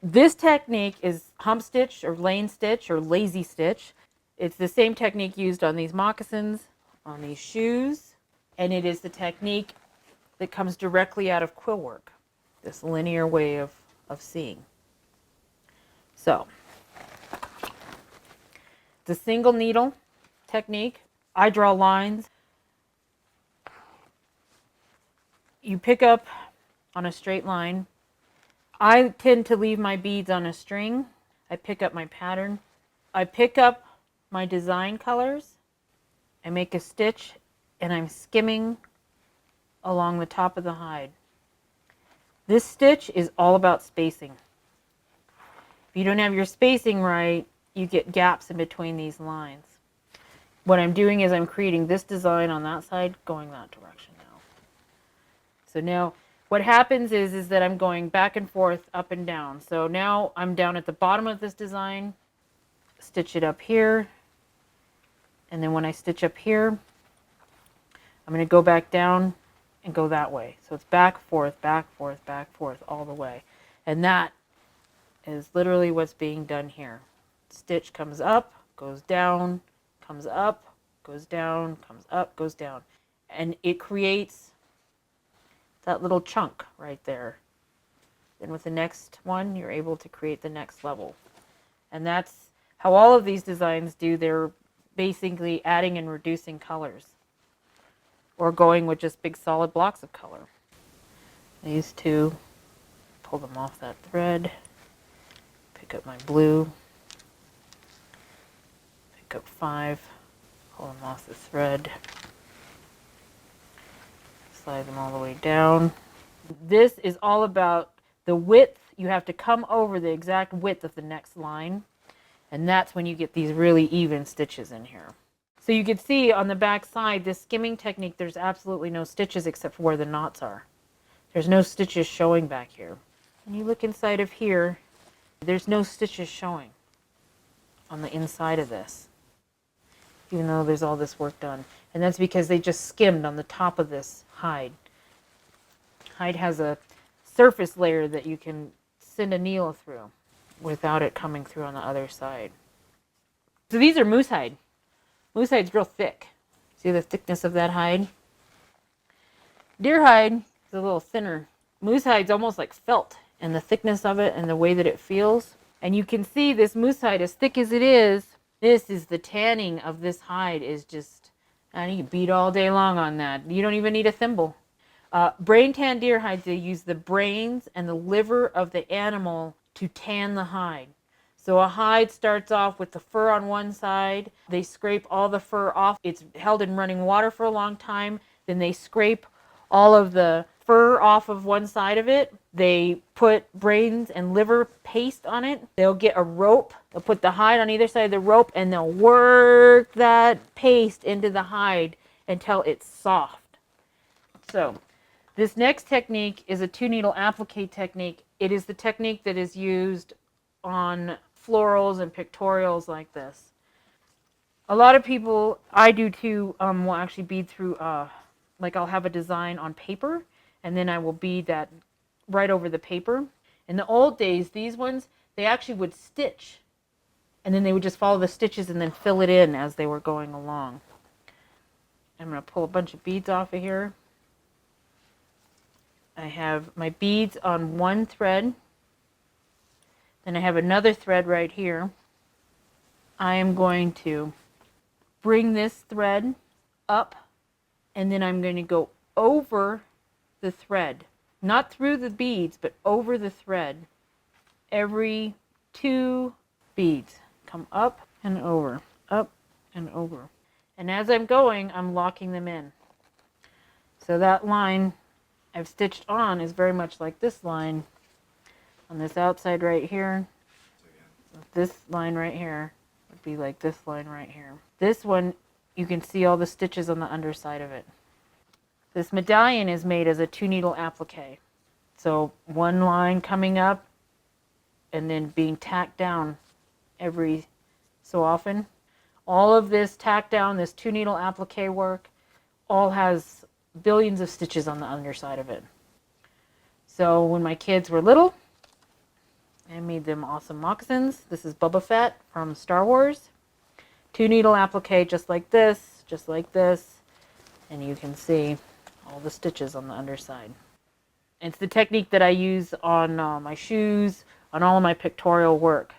This technique is hump stitch or lane stitch or lazy stitch. It's the same technique used on these moccasins, on these shoes, and it is the technique that comes directly out of quill work, this linear way of seeing. So, the single needle technique, I draw lines. You pick up on a straight line. I tend to leave my beads on a string. I pick up my pattern. I pick up my design colors. I make a stitch and I'm skimming along the top of the hide. This stitch is all about spacing. If you don't have your spacing right, you get gaps in between these lines. What I'm doing is I'm creating this design on that side, going that direction now. So now what happens is that I'm going back and forth, up and down. So now I'm down at the bottom of this design, stitch it up here, and then when I stitch up here, I'm going to go back down and go that way. So it's back, forth, back, forth, back, forth, all the way. And that is literally what's being done here. Stitch comes up, goes down, comes up, goes down, comes up, goes down. And it creates that little chunk right there. Then with the next one, you're able to create the next level. And that's how all of these designs do. They're basically adding and reducing colors, or going with just big solid blocks of color. These two, pull them off that thread, pick up my blue, pick up 5, pull them off the thread, slide them all the way down. This is all about the width. You have to come over the exact width of the next line, and that's when you get these really even stitches in here. So you can see on the back side, this skimming technique, there's absolutely no stitches except for where the knots are. There's no stitches showing back here. When you look inside of here, there's no stitches showing on the inside of this, even though there's all this work done. And that's because they just skimmed on the top of this hide. Hide has a surface layer that you can send a needle through without it coming through on the other side. So these are moose hide. Moose hide's real thick. See the thickness of that hide? Deer hide is a little thinner. Moose hide's almost like felt, and the thickness of it and the way that it feels. And you can see this moose hide, as thick as it is, this is the tanning of this hide is just, and you beat all day long on that. You don't even need a thimble. Brain tan deer hides, they use the brains and the liver of the animal to tan the hide. So a hide starts off with the fur on one side. They scrape all the fur off. It's held in running water for a long time. Then they scrape all of the fur off of one side of it. They put brains and liver paste on it. They'll get a rope. They'll put the hide on either side of the rope, and they'll work that paste into the hide until it's soft. So this next technique is a 2-needle applique technique. It is the technique that is used on florals and pictorials like this. A lot of people, I do too, will actually bead through, like I'll have a design on paper, and then I will bead that right over the paper. In the old days, these ones, they actually would stitch, and then they would just follow the stitches and then fill it in as they were going along. I'm going to pull a bunch of beads off of here. I have my beads on one thread. Then I have another thread right here. I am going to bring this thread up, and then I'm going to go over the thread. Not through the beads, but over the thread. Every 2 beads. Come up and over, up and over. And as I'm going, I'm locking them in. So that line I've stitched on is very much like this line on this outside right here. This line right here would be like this line right here. This one, you can see all the stitches on the underside of it. This medallion is made as a 2-needle applique. So one line coming up and then being tacked down every so often. All of this tacked down, this 2-needle applique work, all has billions of stitches on the underside of it. So when my kids were little, I made them awesome moccasins. This is Boba Fett from Star Wars. 2-needle applique just like this, and you can see all the stitches on the underside. It's the technique that I use on my shoes, on all of my pictorial work.